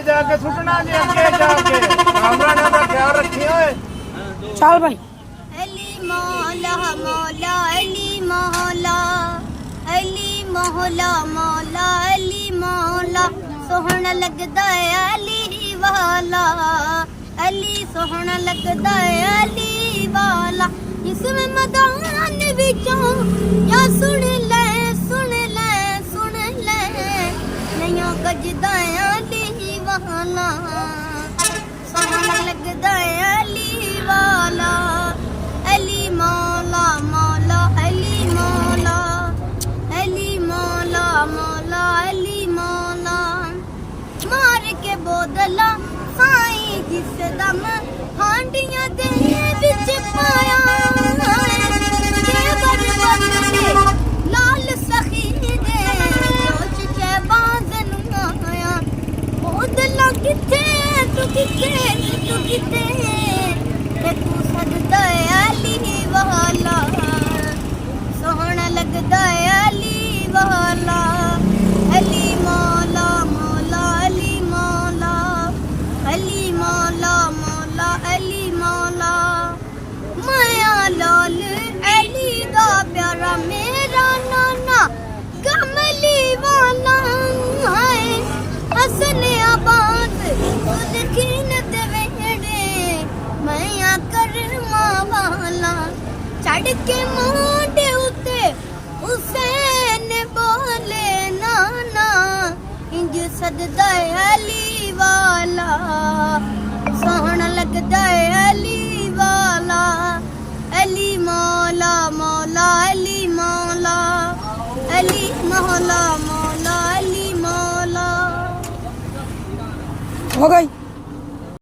जाके सुटना जी अगे जाके हमरा ने ख्याल रखी ओए चल भाई। अली मौला मौला अली मौला अली मौला मौला अली मौला सोहना लगदा है अली वाला अली सोहना लगदा है अली वाला इसमें मदान विचों या सुन ले नैया गजदा है अली वाला सोहना लगदा है अली वाला अली मौला मौला अली मौला अली मौला मौला अली मौला मार के बोदला साई जिस दम हांडियां दे विच पाया लाल सखी दे जोच चे बाजन आया बोदला किथे तू किथे तू सजदा है अली वाला सोहना लगदा है अली वाला अली मौला मौला अली मौला अली मौला मौला अली मौला माया लाल अली दा प्यारा मेरा नाना कमली वाला है हसने आबाद खुद कीनत वेड़े मैं करमा वाला चढ़ के मोटे उते हुसैन बोले नाना इंज सजदा है अली वाला सोहना लगदा है अली वाला अली मौला मौला अली मौला अली मौला मौला अली मौला हो गई।